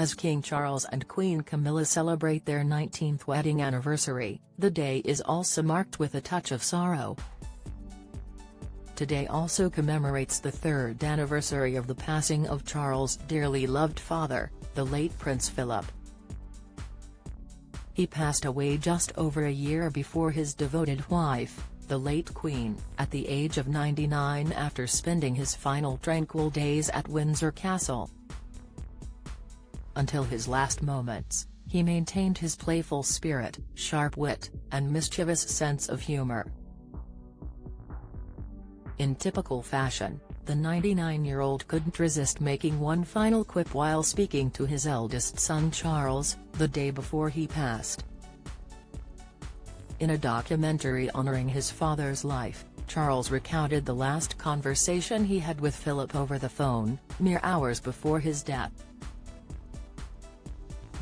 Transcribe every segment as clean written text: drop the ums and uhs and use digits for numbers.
As King Charles and Queen Camilla celebrate their 19th wedding anniversary, the day is also marked with a touch of sorrow. Today also commemorates the third anniversary of the passing of Charles' dearly loved father, the late Prince Philip. He passed away just over a year before his devoted wife, the late Queen, at the age of 99 after spending his final tranquil days at Windsor Castle. Until his last moments, he maintained his playful spirit, sharp wit, and mischievous sense of humor. In typical fashion, the 99-year-old couldn't resist making one final quip while speaking to his eldest son Charles, the day before he passed. In a documentary honoring his father's life, Charles recounted the last conversation he had with Philip over the phone, mere hours before his death.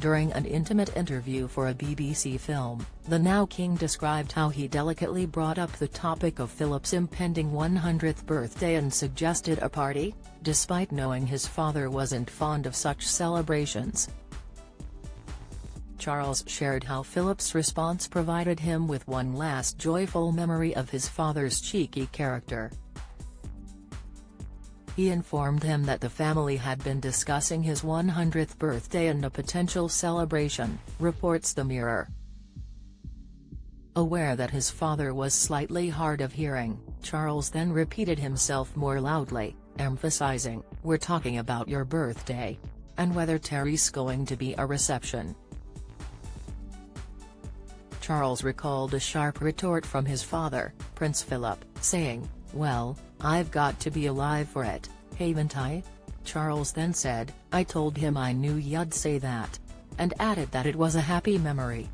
During an intimate interview for a BBC film, the now king described how he delicately brought up the topic of Philip's impending 100th birthday and suggested a party, despite knowing his father wasn't fond of such celebrations. Charles shared how Philip's response provided him with one last joyful memory of his father's cheeky character. He informed him that the family had been discussing his 100th birthday and a potential celebration, reports The Mirror. Aware that his father was slightly hard of hearing, Charles then repeated himself more loudly, emphasizing, "We're talking about your birthday. And whether Terry's going to be a reception." Charles recalled a sharp retort from his father, Prince Philip, saying, "Well, I've got to be alive for it, haven't I?" Charles then said, "I told him I knew you'd say that," and added that it was a happy memory.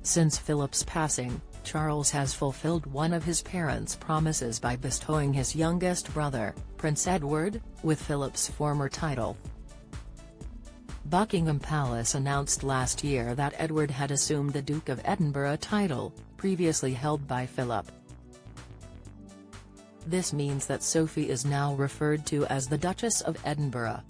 Since Philip's passing, Charles has fulfilled one of his parents' promises by bestowing his youngest brother, Prince Edward, with Philip's former title. Buckingham Palace announced last year that Edward had assumed the Duke of Edinburgh title, previously held by Philip. This means that Sophie is now referred to as the Duchess of Edinburgh.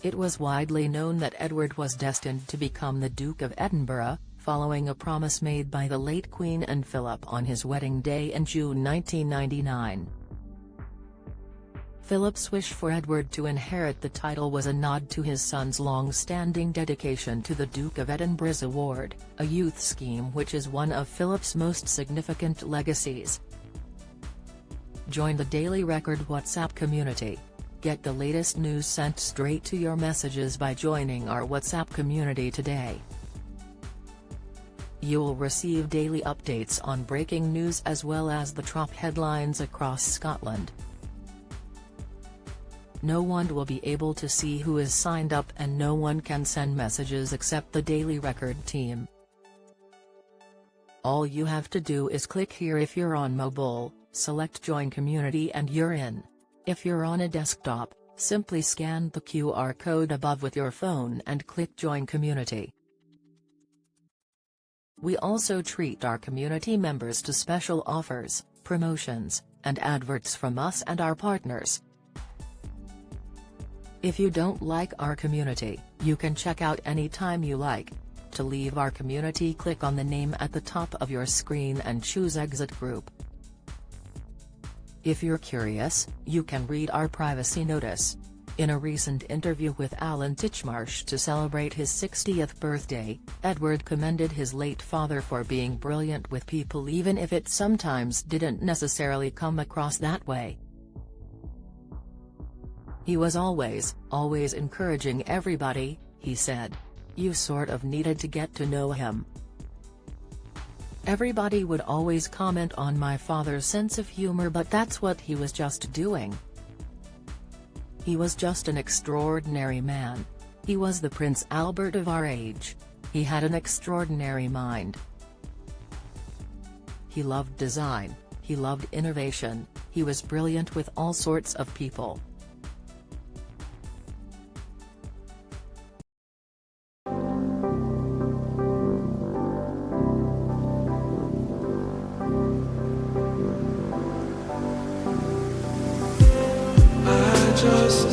It was widely known that Edward was destined to become the Duke of Edinburgh, following a promise made by the late Queen and Philip on his wedding day in June 1999. Philip's wish for Edward to inherit the title was a nod to his son's long-standing dedication to the Duke of Edinburgh's award, a youth scheme which is one of Philip's most significant legacies. Join the Daily Record WhatsApp community. Get the latest news sent straight to your messages by joining our WhatsApp community today. You'll receive daily updates on breaking news as well as the top headlines across Scotland. No one will be able to see who is signed up and no one can send messages except the Daily Record team. All you have to do is click here if you're on mobile, select Join Community and you're in. If you're on a desktop, simply scan the QR code above with your phone and click Join Community. We also treat our community members to special offers, promotions, and adverts from us and our partners. If you don't like our community, you can check out anytime you like. To leave our community, click on the name at the top of your screen and choose Exit Group. If you're curious, you can read our privacy notice. In a recent interview with Alan Titchmarsh to celebrate his 60th birthday, Edward commended his late father for being brilliant with people even if it sometimes didn't necessarily come across that way. "He was always encouraging everybody," he said. "You sort of needed to get to know him. Everybody would always comment on my father's sense of humor, but that's what he was just doing. He was just an extraordinary man. He was the Prince Albert of our age. He had an extraordinary mind. He loved design, he loved innovation, he was brilliant with all sorts of people." Just